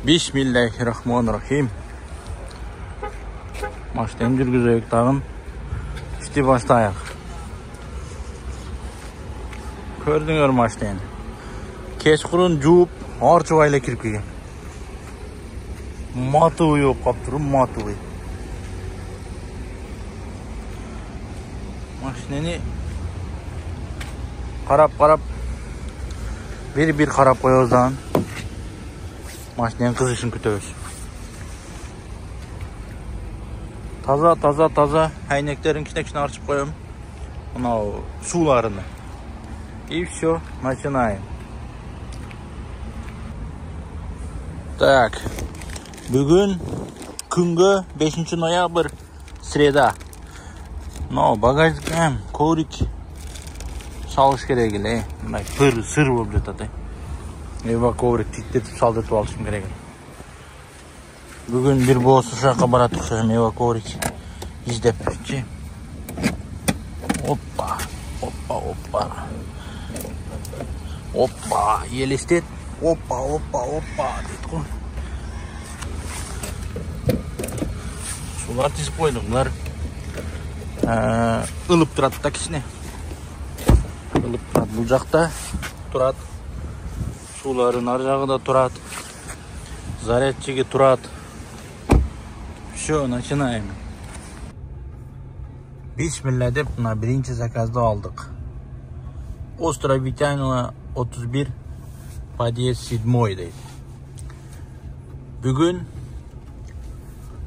Bismillahirrahmanirrahim. Maşten жүргізейік тағын. İşte başlayaq. Көrdіңер maşten. Кешқұрын жуып, арчы байла кіріп келген. Матуы yok қаптырым, матуы. Maşneni qarab bir qarab qoyozdan maşnenin kızışın kütөбүз. Taza әйнектерін кішіне арчып қоям. Мынау суларыны. И все, начинаем. Так. Бүгін күнгі 5 ноябрь среда. Но багаждыкка коврик салыш керек эле. Мындай пыр сыр болуп жатат. Эба коврик тиктетип салдыртып алышым керек. Бүгін bir boz uşakka barat okşayım eva kovrik izdepçi. Hoppa. Hoppa. Yelestet. Hoppa. Deydi koy. Sular tizip koydum. Bunlar ılıp turadi da kişine. Ilıp turadi. Bu жақта turadi. Suların ar жағында turadi. Зарядчиге turadi. Все, начинаем. Bismillah деп, birinci заказды алдық. Островитянова 31, подъезд 7 дейді. Бүгін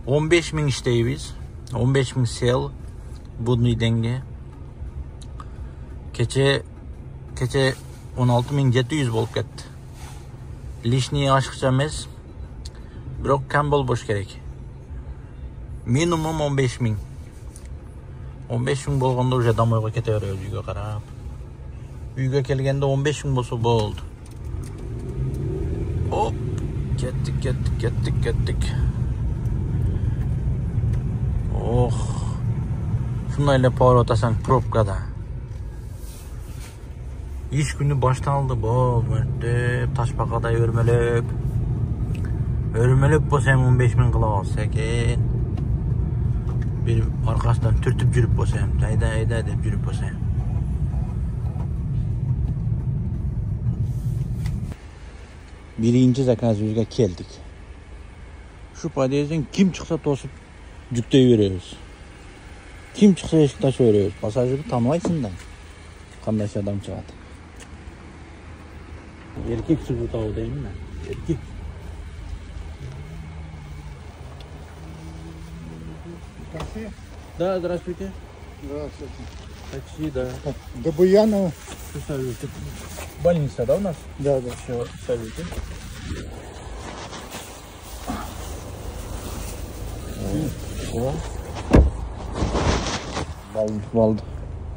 15.000 іштейбіз. 15.000 сел будный денге. Кече 16.700 болып кетті. Лишний ашықша емес, бирок кам болбош керек. Minimum 15.000. 15.000 болгондо уже домойго кете беребиз үйгө карап. Үйгө келгенде 15.000 болсо болду. Оп, кеттик. Ох. Шундай эле поворот асаң пробкада. Иш күнү башталды, мөрттөп, ташбакадай өрмөлөп болсам 15.000 кыла алса экен. Bir arkasından türtüp жүрүп болсам, айда деп жүрүп болсам. Birinci zakazımıza geldik. Şu подъезден kim çıksa tosуп жүктөй беребиz. Kim çıksa eşik açып беребиz. Пассажирди таныбайсың да. Кандайча адам чыгат. Erkek çıkıp табуу деймин мен. Erkek. Такси? Да, здравствуйте. Здравствуйте. Такси, да. До Буянова? Салюты. Больница, да, у нас? Да. Все, салюты.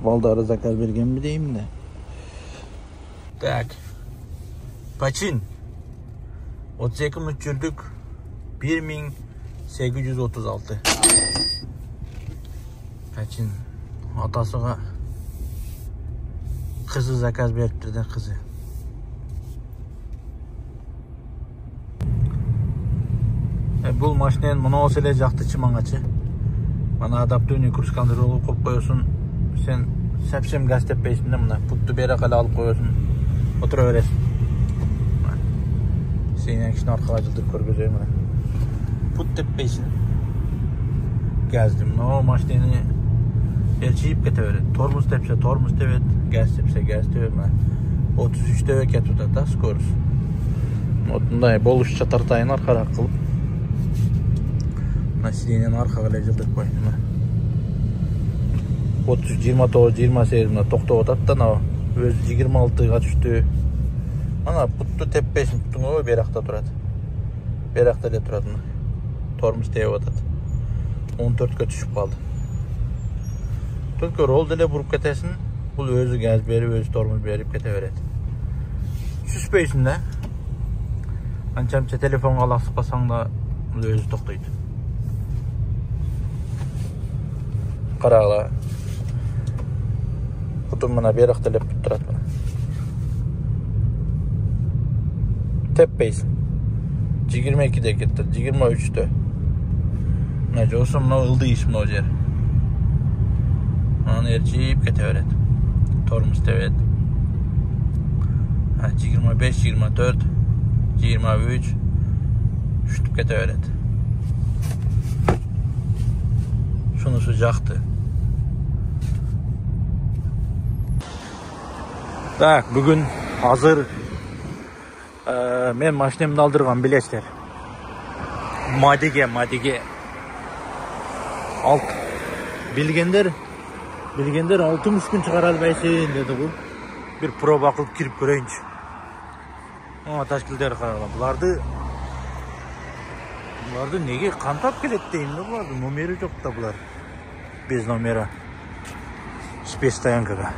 Балдары заказ берген mi deyim de. Так. Paçin. 32 minut жүрдік. 1836. Paçin. Atasıga kızı zakaz beripti de kızı. Бұл машинен мынау селе жактычы маңачы. Мана адаптивный курс кондырылып коюп коесуң. Сен совсем газ теппейсиң да мына путту бери кала алып коесуң. Отура бересиң. Сен кишини аркага жылдырып көргөзөйм мына. Пут теппейсиң. Газды мына машинени элчип кете берет. Тормоз тепсе тормоз тепет, газ тепсе газ тепет. 33-тө кетип атат да скорость. Вот мындай болушча тартайын аркараак кылып. Сиденьени аркага эле жылдырып койдум. 30-29-28 мына токтоп атат да мына өзү 26га түштү. Мана путту теппесин, туңу беракта турат. Беракта эле турат мына. Тормоз тепип атат. 14ке түшүп калды. Только рол деле буруп кетесин. Бул өзү газ берип, өзү тормоз берип кете берет. Түшпөйсүн да. Анчамча телефонго аласып калсаң да бул өзү токтойт. Карагыла. Бутун мына беракта эле турат мына. Теппейсиң. 22'de kettir, 23'te. Ne olsun mına ıldı iş mına o yer. Onu erçiyip keteveret. Tormuz tevet. 25, 24, 23 şutup keteveret. Şunu sıcaktı. Tak, bugün hazır men maşinemde aldırgan bilesler. Madige. Alt. Bilgenler 60 gün çıkar albayseyin dedi bu. Bir proba kılıp kirip göreyinç. Ama taşkilleri kararlar. Bulardı nege kantap kelet deyin de bulardı. Numeri yok da bular. Bez numara. Spestayankaga.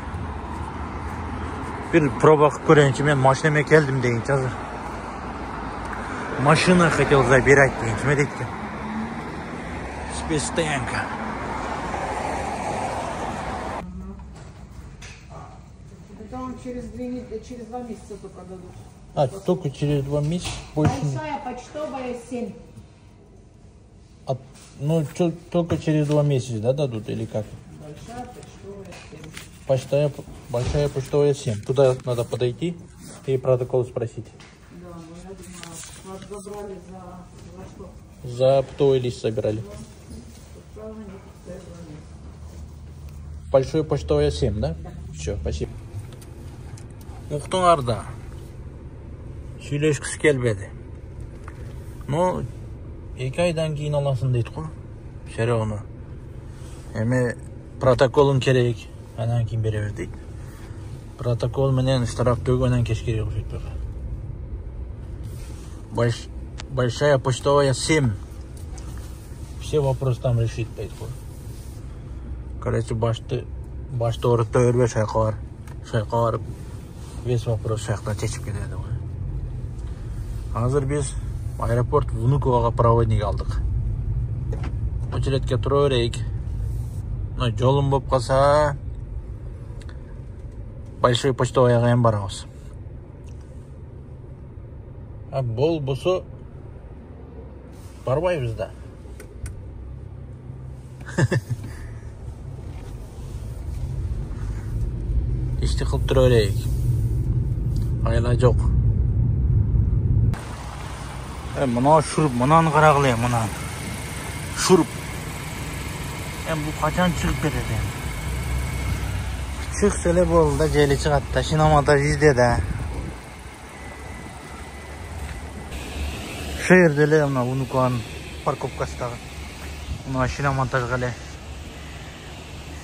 Bir proba kılıp göreyinç. Men maşineme geldim deyinç hazır. Машина хотел забирать, смотрите. Спецстоянка. Это вам через 2 месяца только дадут. Только через 2 месяца? Больше... Большая почтовая 7. Ну, только через 2 месяца, да, дадут или как? Большая почтовая 7. Большая почтовая 7. Туда надо подойти и протокол спросить. Да, ну я думаю, вас забрали за что? За птовый лист собирали. Большой почтовая 7, да? Да. Все, спасибо. Уктуңарда. Сүйлөшкүсү келбеди. Ну, 2 айдан кийин аласың дейт го. Шерегону. Эми протоколун керек. Анан кийин бере бер дейт. Протокол менен штраф төлөгөндөн кеш керек окшойт. Большая почтовая 7. Все вопросы там решит, поэтому. Короче, башты орытта өрбе шайқар. Весь вопрос шайқта чечип кетеді. Азыр біз аэропорт Внуковага проводник алдық. Очередке тура берейик. Но жолун боп калса Большой почтоваяга эми барабыз. Болбосо барбайбыз да. İşte kılıp dura bereyik. Ayla jok. Mına şurup, mınanı karagılayım, mınanı. Şurup. Bu kaçan çıkıp ketedi? Çıksa ele boldu da jeli çıgat da, şinamada izde de. Şu yerde ele mına Unukova'nın parkovkasıdağı. Mına şinamontajga ele.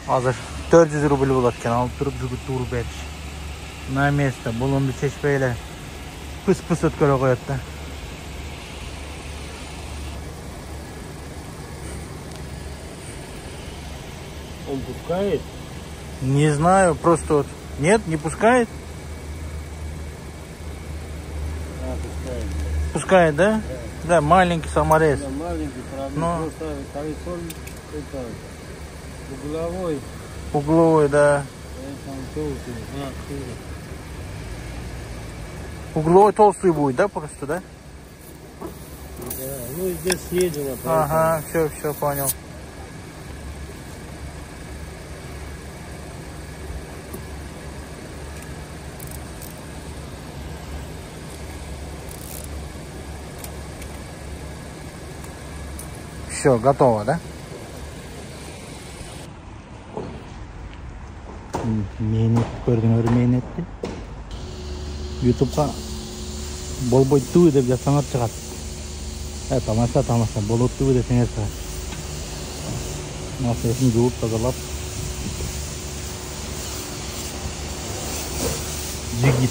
Hazır 400 rubl bulatken alıp durup jigit urup etiş. Mına mesте bulundu çeşpeyle pıs ötköre koyat da. Он пускает? Не знаю, просто вот. Нет, не пускает? Пускает. Пускает, да? Да, маленький саморез. Да, маленький, правда, Но... просто колесо это угловой. Угловой, да. Там толстый. Угловой толстый будет, да, просто, да? Да, ну здесь съездила. Ага, все, понял. Все, готово, да? Мейнет, көрдүңөр мейнетти. YouTube'га болбой туу деп жасаңар чыгат. Тамаша, болот туу десеңер чыгат. Масасын жууп тазалап. Жигит.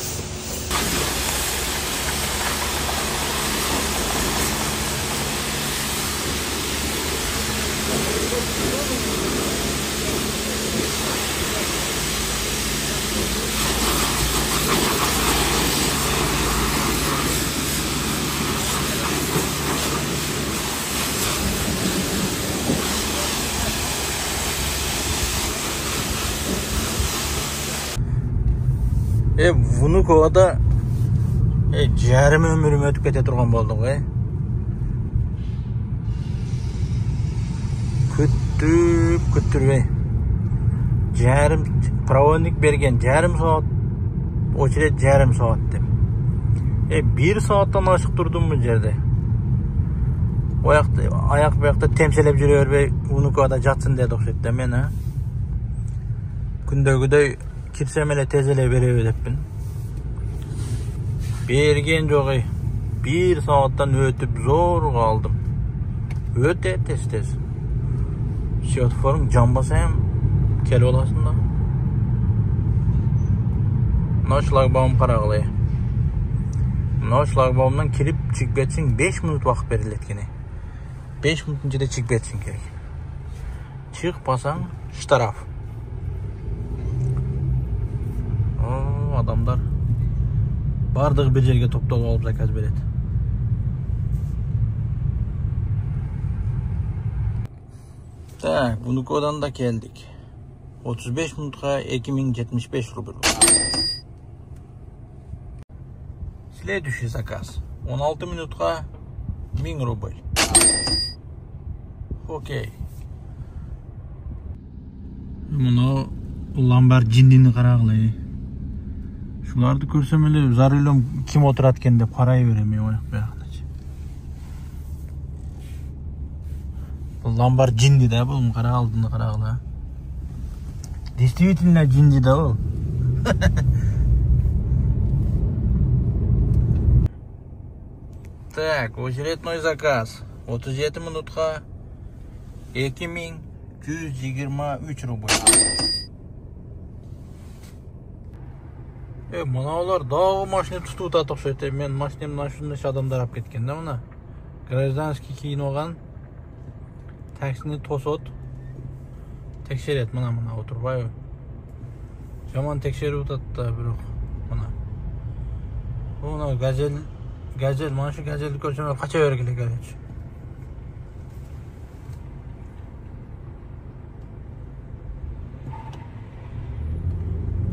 Внуковада жарым өмүрүм өтүп кете турган болдук, Küttürbey. Проводник берген жарым saat. Очередь жарым saat деп. 1 saatten aşık durdum bu yerde. Ayak bayakta temselep жүрө бербей, унукада жатсын dedi okşet de men ha. Күндөгүдөй кирсем эле тез эле береби деппин. Берген жок. 1 saatten ötüp zor kaldım. Öte tez. Şoförün cambasa hem kel olasın da. Mına şlagbaum karagılay. Mına şlagbaumdan kirip çıkıp etsin 5 minut vakit beriletkeni. 5 minutun içinde çıkıp etsin gerek. Çıkpasan ştaraf. Adamlar bardığı bir yerge topluluğu alıp zakaz beredi. Tak, Bunuko'dan da geldik. 35 minutka 2075 rubl. Следующий заказ. 16 minutka 1000 rubl. Okey. Bunu Lamborghini'ni qaragılay. Şulardı görsem öyle zarıylım kim oturatken de parayı veremiyor oyak bir arkadaş. Lamborghini de bu kara aldığında qaragılay. Действительно Джинди да ол. Так, очередной заказ. 37 минутка 2123 рубль. Мыналар дагы машина тутуп атат окшойт. Мен машинамдан ушундай адамдар алып кеткен да мына. Гражданский кийин алган. Таксини тосот. Tekşeret mına oturbay. Жаман tekşeрип атат да бирок мына. Мына газель mana shu gazelni ko'rsam qacha bergili keladi.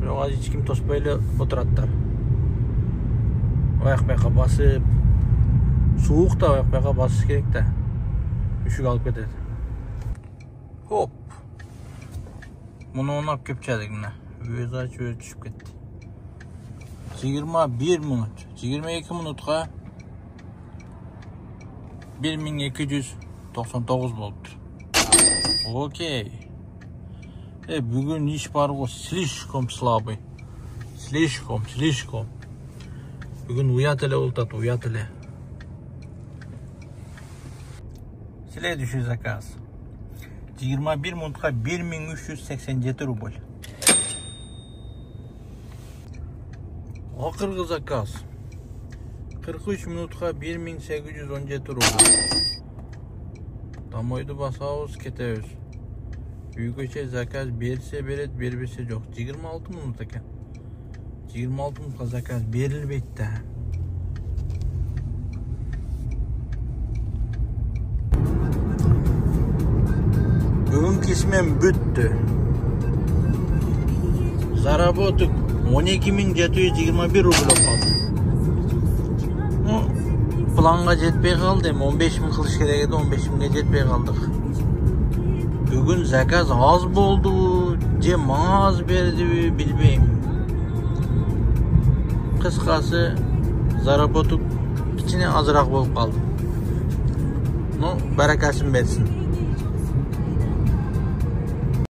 Biroq hech kim to'smayli o'tiratdilar. Oyoq bayoqqa bosib sovuqda oyoq bayoqqa bosish kerak-da. Mushuk olib ketadi. Hop. Bunu onap köpçedik mine. Özü aç özü düşüp gitti. 21 minut. 22 minutka 1299 boluptur. Okey. Bugün iş var o слишком слабый. Слишком. Bugün uyat ele oltat, uyat ele. Следующий заказ. 21 minutka 1387 rubl. Akırgı zakaz. 43 minutka 1817 rubl. Damoydu basağız ketemiz. Büyükçe zakaz berse beret, bermese yok. 26 minut eken. 26 minutka zakaz berilmeydi. Bugün kismem büttü. Zarabotuk 12.721 rubl kaldı. Planga jetpey kaldı. 15.000 kılış gerek edi, 15.000'e jetpey kaldık. Bugün zakaz az boldu, cem az berdi bilbeyim. Kıskası zarabotuk içine azırak bolup kaldı. Barakasın versin.